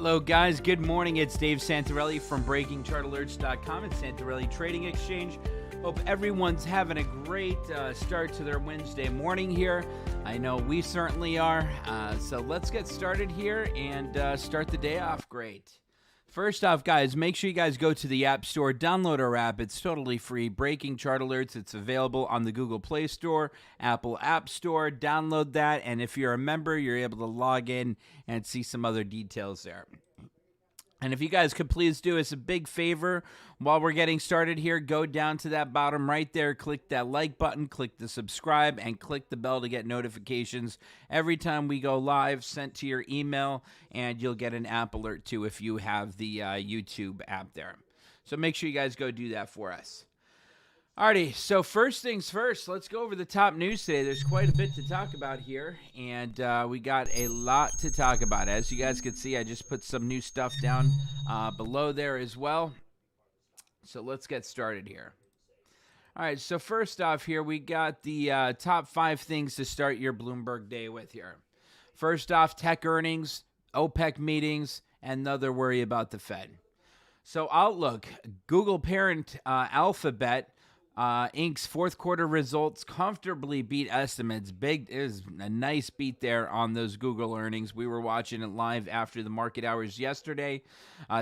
Hello, guys. Good morning. It's Dave Santarelli from BreakingChartAlerts.com and Santarelli Trading Exchange. Hope everyone's having a great start to their Wednesday morning here. I know we certainly are. So let's get started here and start the day off great. First off, guys, make sure you guys go to the App Store, download our app. It's totally free. Breaking Chart Alerts. It's available on the Google Play Store, Apple App Store. Download that, and if you're a member, you're able to log in and see some other details there. And if you guys could please do us a big favor while we're getting started here, go down to that bottom right there, click that like button, click the subscribe, and click the bell to get notifications every time we go live, sent to your email, and you'll get an app alert too if you have the YouTube app there. So make sure you guys go do that for us. Alrighty, so first things first, let's go over the top news today. There's quite a bit to talk about here, and we got a lot to talk about. As you guys can see, I just put some new stuff down below there as well. So let's get started here. All right, so first off here, we got the top 5 things to start your Bloomberg day with here. First off, tech earnings, OPEC meetings, and another worry about the Fed. So Outlook, Google parent Alphabet, Inc.'s fourth quarter results comfortably beat estimates. Big is a nice beat there on those Google earnings. We were watching it live after the market hours yesterday,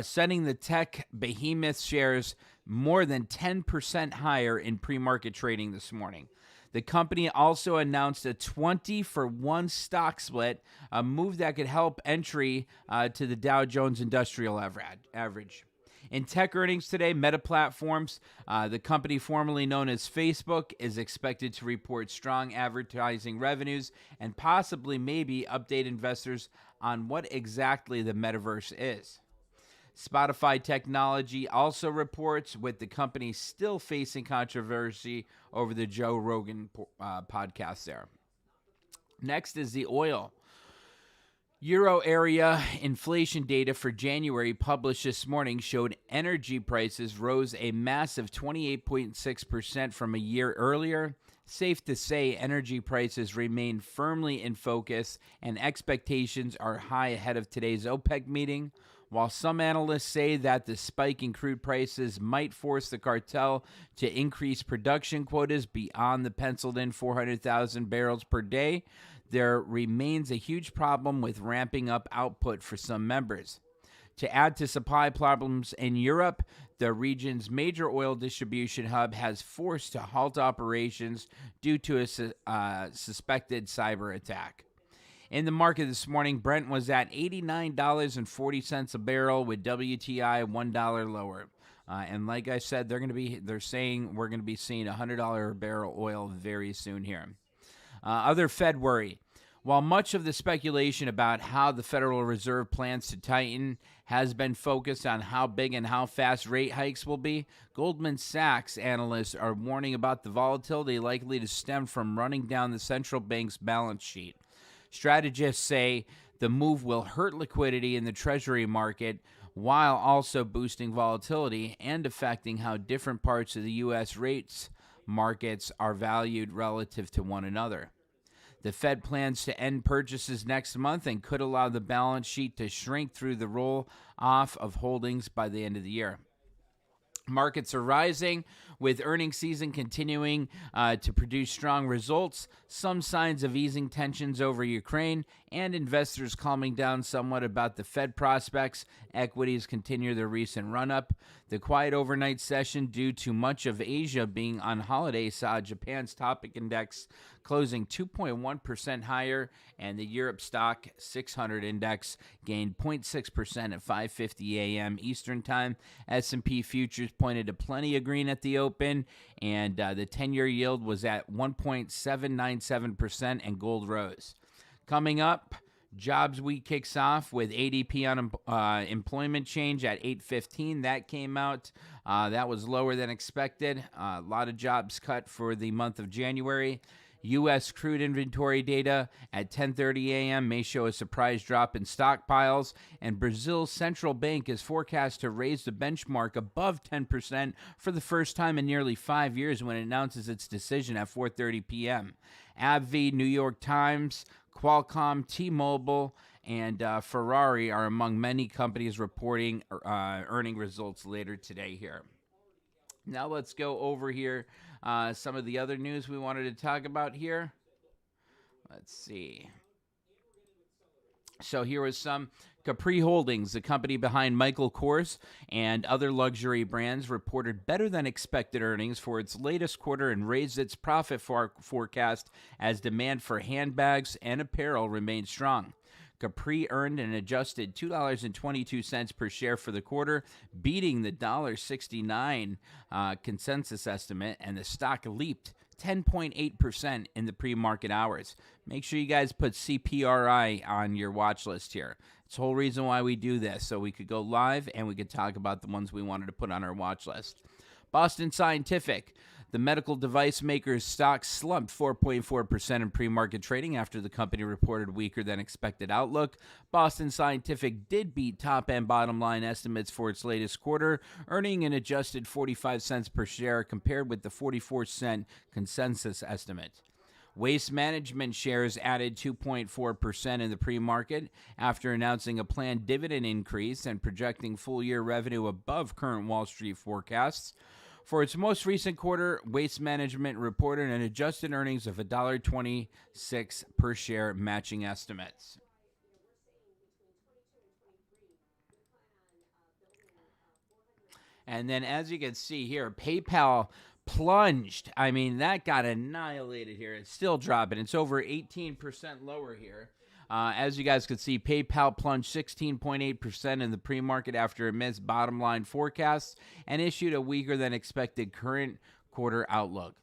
setting the tech behemoth shares more than 10% higher in pre-market trading this morning. The company also announced a 20-for-1 stock split, a move that could help entry to the Dow Jones Industrial Average. In tech earnings today, Meta Platforms, the company formerly known as Facebook, is expected to report strong advertising revenues and possibly maybe update investors on what exactly the metaverse is. Spotify Technology also reports, with the company still facing controversy over the Joe Rogan podcast there. Next is the oil. Euro area inflation data for January published this morning showed energy prices rose a massive 28.6% from a year earlier. Safe to say, energy prices remain firmly in focus and expectations are high ahead of today's OPEC meeting. While some analysts say that the spike in crude prices might force the cartel to increase production quotas beyond the penciled-in 400,000 barrels per day, there remains a huge problem with ramping up output for some members. To add to supply problems in Europe, the region's major oil distribution hub has forced to halt operations due to a suspected cyber attack. In the market this morning, Brent was at $89.40 a barrel, with WTI $1 lower. And like I said, they're saying we're going to be seeing $100 a barrel oil very soon here. Other Fed worry. While much of the speculation about how the Federal Reserve plans to tighten has been focused on how big and how fast rate hikes will be, Goldman Sachs analysts are warning about the volatility likely to stem from running down the central bank's balance sheet. Strategists say the move will hurt liquidity in the Treasury market while also boosting volatility and affecting how different parts of the U.S. rates markets are valued relative to one another. The Fed plans to end purchases next month and could allow the balance sheet to shrink through the roll-off of holdings by the end of the year. Markets are rising, with earnings season continuing to produce strong results, some signs of easing tensions over Ukraine, and investors calming down somewhat about the Fed prospects. Equities continue their recent run-up. The quiet overnight session, due to much of Asia being on holiday, saw Japan's Topix index closing 2.1% higher, and the Europe Stock 600 index gained 0.6% at 5:50 a.m. Eastern Time. S&P futures pointed to plenty of green at the open, and the 10-year yield was at 1.797%, and gold rose. Coming up, Jobs Week kicks off with ADP employment change at 8:15. That came out. That was lower than expected. A lot of jobs cut for the month of January. U.S. crude inventory data at 10:30 a.m. may show a surprise drop in stockpiles, and Brazil's central bank is forecast to raise the benchmark above 10% for the first time in nearly 5 years when it announces its decision at 4:30 p.m. AbbVie, New York Times, Qualcomm, T-Mobile, and Ferrari are among many companies reporting earning results later today here. Now let's go over here some of the other news we wanted to talk about here. Let's see. So here was some. Capri Holdings, the company behind Michael Kors and other luxury brands, reported better than expected earnings for its latest quarter and raised its profit forecast as demand for handbags and apparel remained strong. Capri earned an adjusted $2.22 per share for the quarter, beating the $1.69 consensus estimate, and the stock leaped 10.8% in the pre-market hours. Make sure you guys put CPRI on your watch list here. It's the whole reason why we do this, so we could go live and we could talk about the ones we wanted to put on our watch list. Boston Scientific, the medical device maker's stock slumped 4.4% in pre-market trading after the company reported weaker than expected outlook. Boston Scientific did beat top and bottom line estimates for its latest quarter, earning an adjusted 45 cents per share compared with the 44-cent consensus estimate. Waste Management shares added 2.4% in the pre-market after announcing a planned dividend increase and projecting full-year revenue above current Wall Street forecasts. For its most recent quarter, Waste Management reported an adjusted earnings of $1.26 per share, matching estimates. And then as you can see here, PayPal plunged. I mean, that got annihilated here. It's still dropping. It's over 18% lower here. As you guys can see, PayPal plunged 16.8% in the pre-market after it missed bottom line forecasts and issued a weaker than expected current quarter outlook.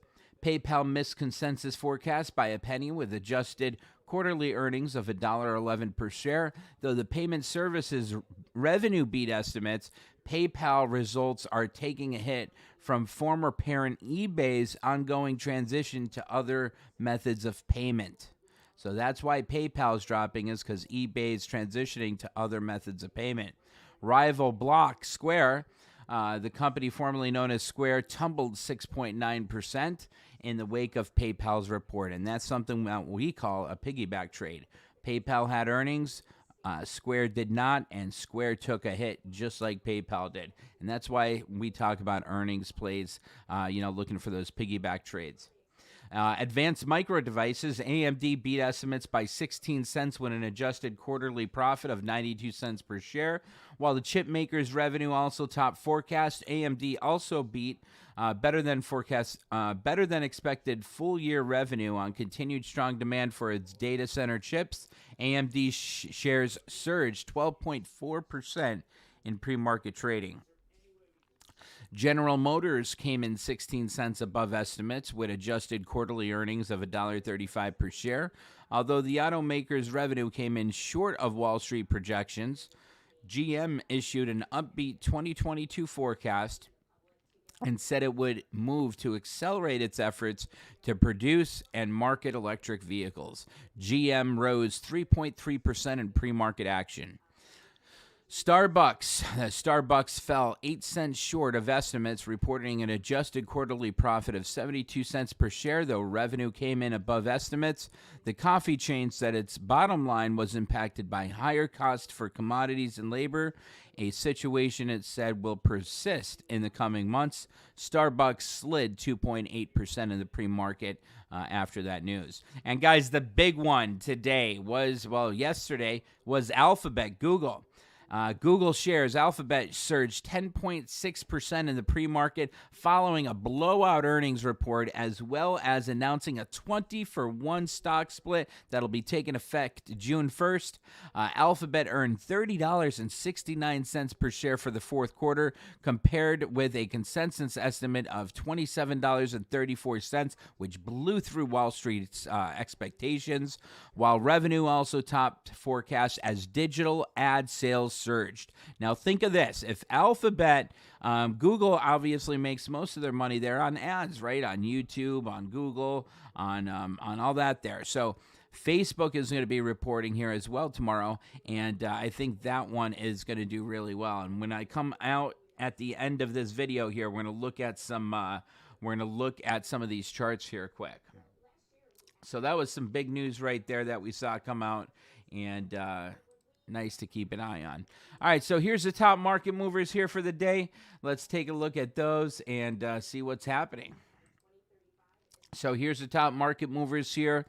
PayPal missed consensus forecasts by a penny with adjusted quarterly earnings of $1.11 per share. Though the payment services revenue beat estimates, PayPal results are taking a hit from former parent eBay's ongoing transition to other methods of payment. So that's why PayPal is dropping, is because eBay is transitioning to other methods of payment. Rival block Square, the company formerly known as Square, tumbled 6.9% in the wake of PayPal's report, and that's something that we call a piggyback trade. PayPal had earnings, Square did not, and Square took a hit just like PayPal did. And that's why we talk about earnings plays, looking for those piggyback trades. Advanced Micro Devices, AMD beat estimates by 16 cents with an adjusted quarterly profit of 92 cents per share. While the chip maker's revenue also topped forecast, AMD also beat better than expected full-year revenue on continued strong demand for its data center chips. AMD shares surged 12.4% in pre-market trading. General Motors came in 16 cents above estimates with adjusted quarterly earnings of $1.35 per share. Although the automaker's revenue came in short of Wall Street projections, GM issued an upbeat 2022 forecast and said it would move to accelerate its efforts to produce and market electric vehicles. GM rose 3.3% in pre-market action. Starbucks fell 8 cents short of estimates, reporting an adjusted quarterly profit of 72 cents per share, though revenue came in above estimates. The coffee chain said its bottom line was impacted by higher costs for commodities and labor, a situation it said will persist in the coming months. Starbucks slid 2.8% in the pre-market after that news. And guys, the big one today yesterday was Alphabet, Google. Google shares Alphabet surged 10.6% in the pre-market following a blowout earnings report, as well as announcing a 20-for-1 stock split that'll be taking effect June 1st. Alphabet earned $30.69 per share for the fourth quarter, compared with a consensus estimate of $27.34, which blew through Wall Street's expectations, while revenue also topped forecasts as digital ad sales surged. Now think of this. If Alphabet, Google obviously makes most of their money there on ads, right? On YouTube, on Google, on all that there. So Facebook is going to be reporting here as well tomorrow, and I think that one is going to do really well. And when I come out at the end of this video here, we're going to look at some of these charts here quick. So that was some big news right there that we saw come out, and Nice to keep an eye on. All right, so here's the top market movers here for the day. Let's take a look at those and see what's happening. So here's the top market movers here.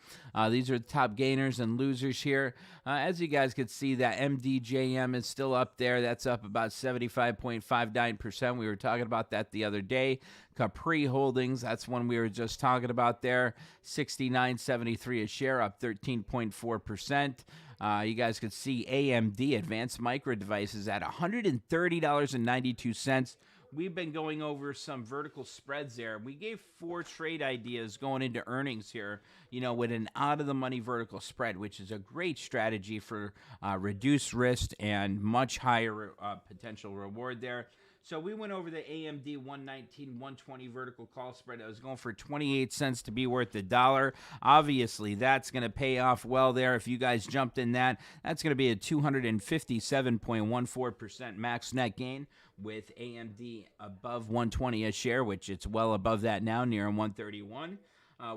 These are the top gainers and losers here. As you guys can see, that MDJM is still up there. That's up about 75.59%. We were talking about that the other day. Capri Holdings, that's one we were just talking about there. 69.73 a share, up 13.4%. You guys could see AMD, Advanced Micro Devices, at $130.92. We've been going over some vertical spreads there. We gave 4 trade ideas going into earnings here, with an out-of-the-money vertical spread, which is a great strategy for reduced risk and much higher potential reward there. So we went over the AMD 119, 120 vertical call spread. I was going for 28 cents to be worth $1. Obviously, that's going to pay off well there. If you guys jumped in that, that's going to be a 257.14% max net gain with AMD above 120 a share, which it's well above that now, near 131.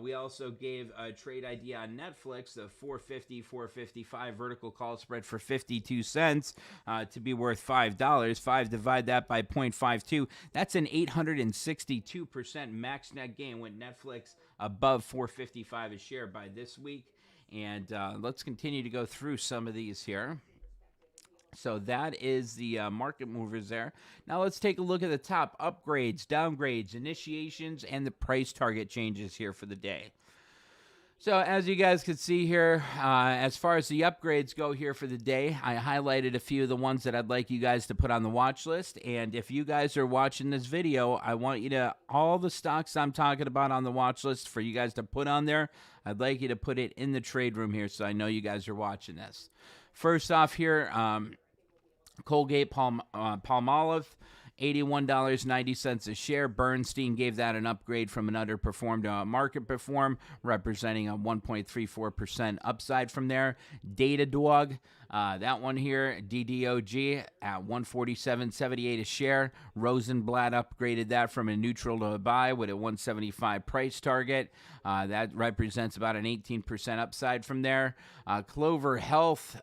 We also gave a trade idea on Netflix, the 450-455 vertical call spread for 52 cents to be worth $5. Divide that by 0.52. That's an 862% max net gain with Netflix above 455 a share by this week. And let's continue to go through some of these here. So that is the market movers there. Now let's take a look at the top upgrades, downgrades, initiations, and the price target changes here for the day. So as you guys can see here, as far as the upgrades go here for the day, I highlighted a few of the ones that I'd like you guys to put on the watch list. And if you guys are watching this video, I want you to, all the stocks I'm talking about on the watch list for you guys to put on there, I'd like you to put it in the trade room here so I know you guys are watching this. First off here, Colgate Palmolive, $81.90 a share. Bernstein gave that an upgrade from an underperform to a market perform, representing a 1.34% upside from there. Datadog, that one here, DDOG, at $147.78 a share. Rosenblatt upgraded that from a neutral to a buy with a 175 price target. That represents about an 18% upside from there. Clover Health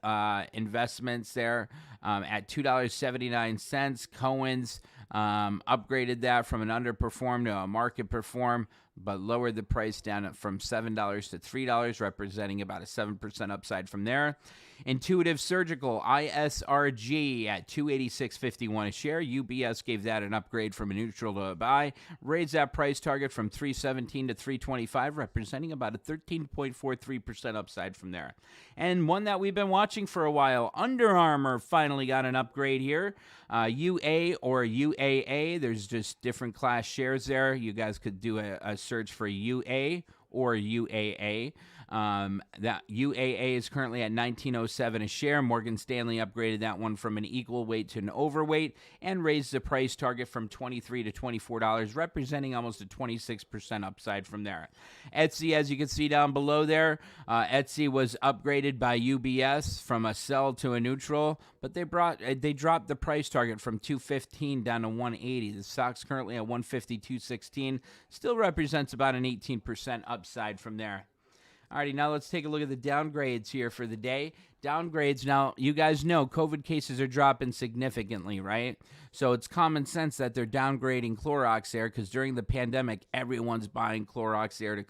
investments there at $2.79. Cohen's upgraded that from an underperform to a market perform, but lowered the price down from $7 to $3, representing about a 7% upside from there. Intuitive Surgical, ISRG, at $286.51 a share. UBS gave that an upgrade from a neutral to a buy, raised that price target from $317 to $325, representing about a 13.43% upside from there. And one that we've been watching for a while, Under Armour finally got an upgrade here. UA or UAA, there's just different class shares there. You guys could do a search for UA or UAA. That UAA is currently at $19.07 a share. Morgan Stanley upgraded that one from an equal weight to an overweight and raised the price target from $23 to $24, representing almost a 26% upside from there. Etsy, as you can see down below there, Etsy was upgraded by UBS from a sell to a neutral, but they dropped the price target from $215 down to $180. The stock's currently at $152.16, still represents about an 18% upside from there. Alrighty, now let's take a look at the downgrades here for the day. Downgrades, now you guys know COVID cases are dropping significantly, right? So it's common sense that they're downgrading Clorox Air because during the pandemic, everyone's buying Clorox Air to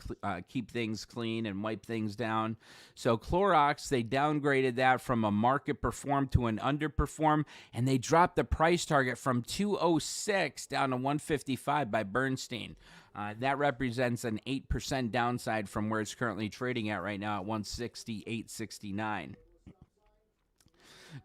keep things clean and wipe things down. So Clorox, they downgraded that from a market perform to an underperform, and they dropped the price target from $206 down to $155 by Bernstein. That represents an 8% downside from where it's currently trading at right now at $168.69.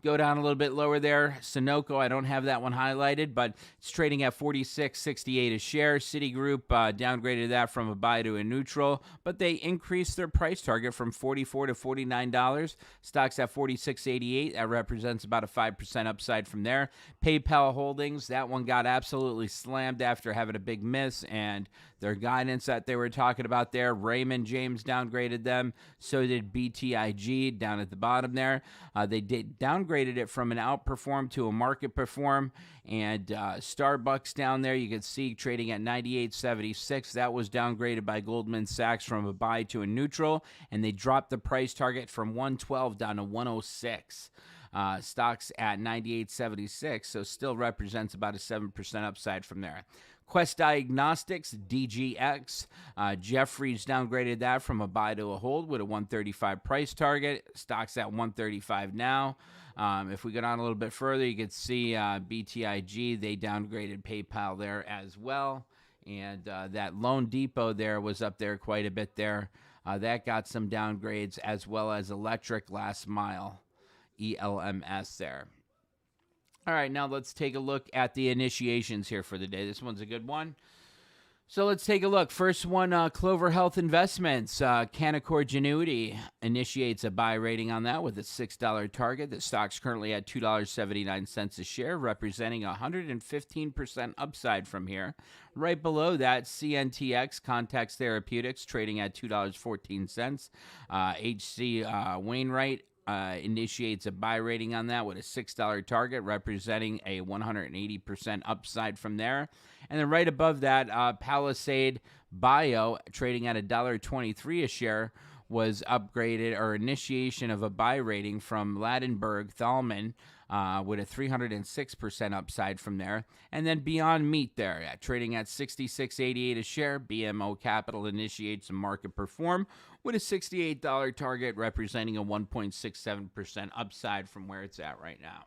Go down a little bit lower there. Sunoco, I don't have that one highlighted, but it's trading at $46.68 a share. Citigroup downgraded that from a buy to a neutral, but they increased their price target from $44 to $49. Stock's at $46.88. That represents about a 5% upside from there. PayPal Holdings, that one got absolutely slammed after having a big miss, and their guidance that they were talking about there, Raymond James downgraded them. So did BTIG down at the bottom there. They downgraded it from an outperform to a market perform. And Starbucks down there, you can see trading at $98.76. That was downgraded by Goldman Sachs from a buy to a neutral. And they dropped the price target from $112 down to $106. Stocks at 98.76, so still represents about a 7% upside from there. Quest Diagnostics, DGX. Jeffries downgraded that from a buy to a hold with a 135 price target. Stock's at 135 now. If we go down a little bit further, you can see BTIG, they downgraded PayPal there as well. And that Loan Depot there was up there quite a bit there. That got some downgrades, as well as Electric Last Mile, ELMS there. All right, now let's take a look at the initiations here for the day. This one's a good one. So let's take a look. First one, Clover Health Investments. Canaccord Genuity initiates a buy rating on that with a $6 target. The stock's currently at $2.79 a share, representing 115% upside from here. Right below that, CNTX, Context Therapeutics, trading at $2.14. HC Wainwright initiates a buy rating on that with a $6 target, representing a 180% upside from there. And then right above that, Palisade Bio, trading at $1.23 a share, was upgraded, or initiation of a buy rating from Ladenburg Thalmann with a 306% upside from there. And then Beyond Meat there, trading at $66.88 a share. BMO Capital initiates a market perform with a $68 target, representing a 1.67% upside from where it's at right now.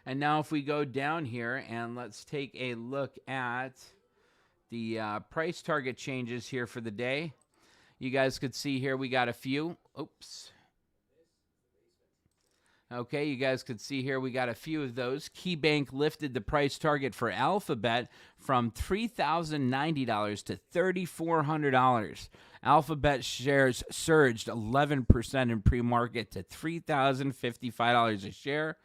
And now if we go down here and let's take a look at the price target changes here for the day. You guys could see here we got a few. Oops. Okay, you guys could see here we got a few of those. KeyBank lifted the price target for Alphabet from $3,090 to $3,400. Alphabet shares surged 11% in pre-market to $3,055 a share.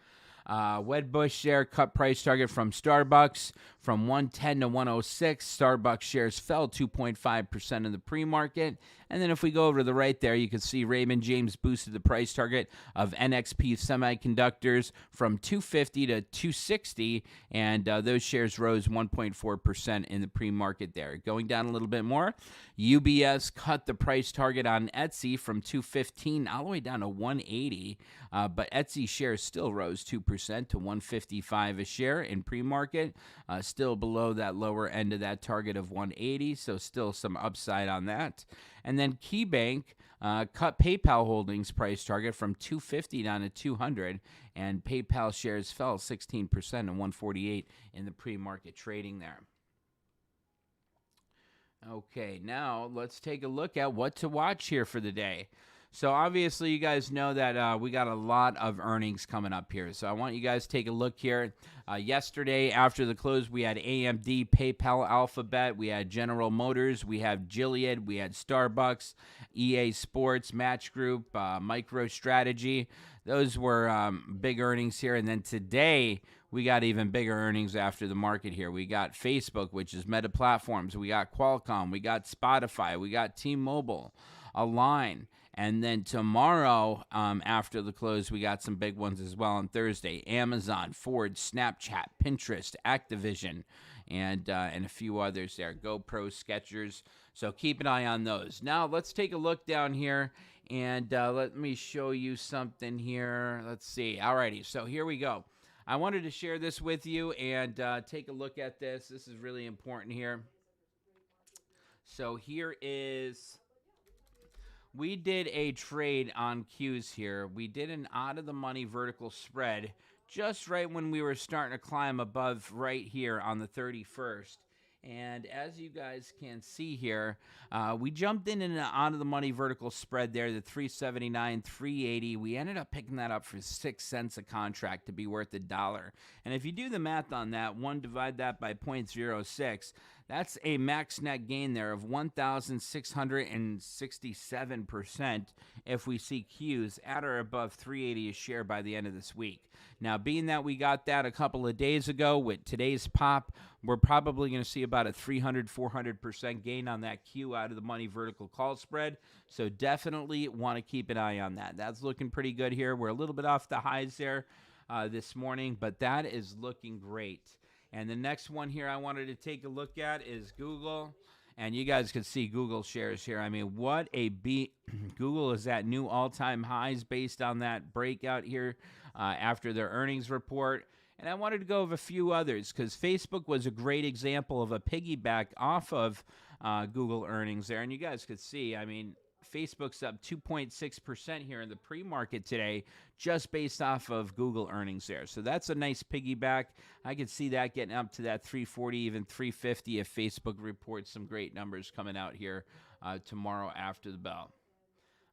Wedbush share cut price target from Starbucks from 110 to 106. Starbucks shares fell 2.5% in the pre-market. And then if we go over to the right there, you can see Raymond James boosted the price target of NXP Semiconductors from 250 to 260, and those shares rose 1.4% in the pre-market there. Going down a little bit more, UBS cut the price target on Etsy from 215 all the way down to 180, but Etsy shares still rose 2% to 155 a share in pre-market, still below that lower end of that target of 180, so still some upside on that. And then KeyBank cut PayPal Holdings price target from 250 down to 200, and PayPal shares fell 16% to 148 in the pre-market trading there. Okay, now let's take a look at what to watch here for the day. So obviously you guys know that we got a lot of earnings coming up here. So I want you guys to take a look here. Yesterday after the close, we had AMD, PayPal, Alphabet, we had General Motors, we have Gilead, we had Starbucks, EA Sports, Match Group, MicroStrategy. Those were big earnings here. And then today we got even bigger earnings after the market here. We got Facebook, which is Meta Platforms. We got Qualcomm. We got Spotify. We got T-Mobile, Align. And then tomorrow, after the close, we got some big ones as well on Thursday. Amazon, Ford, Snapchat, Pinterest, Activision, and a few others there. GoPro, Skechers. So keep an eye on those. Now, let's take a look down here, and let me show you something here. Let's see. Alrighty, so here we go. I wanted to share this with you and take a look at this. This is really important here. So here is... We did a trade on Q's here. We did an out-of-the-money vertical spread just right when we were starting to climb above right here on the 31st. And as you guys can see here, we jumped in an out-of-the-money vertical spread there, the 379, 380. We ended up picking that up for 6 cents a contract to be worth $1. And if you do the math on that, divide that by 0.06, that's a max net gain there of 1,667% if we see Qs at or above 380 a share by the end of this week. Now, being that we got that a couple of days ago, with today's pop, we're probably going to see about a 300-400% gain on that Q out of the money vertical call spread. So definitely want to keep an eye on that. That's looking pretty good here. We're a little bit off the highs there this morning, but that is looking great. And the next one here I wanted to take a look at is Google. And you guys can see Google shares here. I mean, what a beat. Google is at new all-time highs based on that breakout here after their earnings report. And I wanted to go over a few others because Facebook was a great example of a piggyback off of Google earnings there. And you guys could see, I mean, Facebook's up 2.6% here in the pre-market today just based off of Google earnings there. So that's a nice piggyback. I could see that getting up to that 340, even 350 if Facebook reports some great numbers coming out here tomorrow after the bell.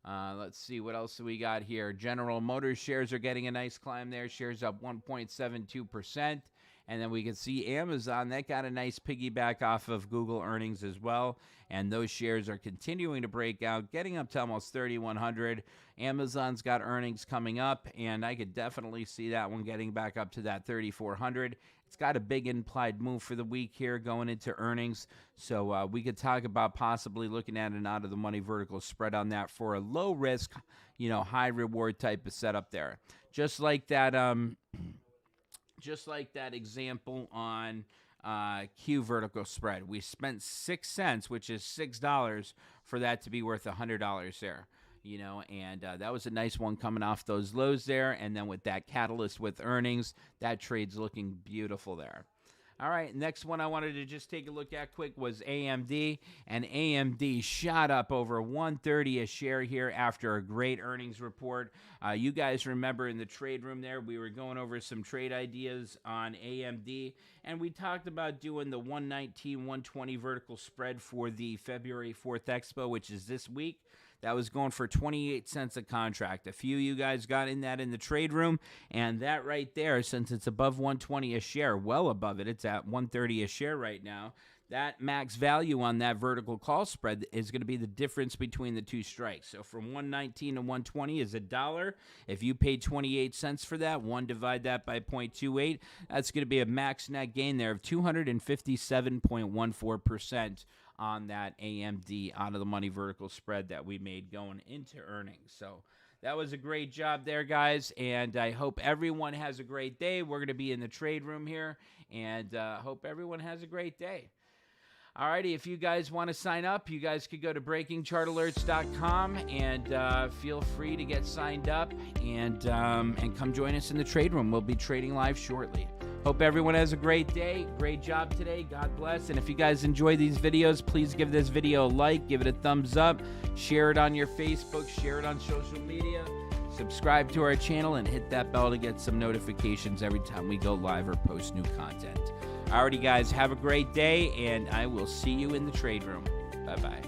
Let's see what else we got here. General Motors shares are getting a nice climb there. Shares up 1.72%. And then we can see Amazon, that got a nice piggyback off of Google earnings as well. And those shares are continuing to break out, getting up to almost 3,100. Amazon's got earnings coming up, and I could definitely see that one getting back up to that 3,400. It's got a big implied move for the week here going into earnings. So we could talk about possibly looking at an out-of-the-money vertical spread on that for a low-risk, high-reward type of setup there. Just like that example on Q vertical spread. We spent 6 cents, which is $6, for that to be worth $100 there. And that was a nice one coming off those lows there. And then with that catalyst with earnings, that trade's looking beautiful there. All right, next one I wanted to just take a look at quick was AMD, and AMD shot up over 130 a share here after a great earnings report. You guys remember in the trade room there, we were going over some trade ideas on AMD, and we talked about doing the 119, 120 vertical spread for the February 4th Expo, which is this week. That was going for 28 cents a contract. A few of you guys got in that in the trade room, and that right there, since it's above 120 a share, well above it, it's at 130 a share right now, that max value on that vertical call spread is going to be the difference between the two strikes. So from 119 to 120 is $1. If you pay 28 cents for that, divide that by 0.28, that's going to be a max net gain there of 257.14%. on that AMD out-of-the-money vertical spread that we made going into earnings. So that was a great job there, guys, and I hope everyone has a great day. We're going to be in the trade room here, and hope everyone has a great day. Alrighty, if you guys want to sign up, you guys could go to breakingchartalerts.com and feel free to get signed up and come join us in the trade room. We'll be trading live shortly. Hope everyone has a great day. Great job today. God bless. And if you guys enjoy these videos, please give this video a like, give it a thumbs up, share it on your Facebook, share it on social media, subscribe to our channel, and hit that bell to get some notifications every time we go live or post new content. Alrighty, guys, have a great day, and I will see you in the trade room. Bye-bye.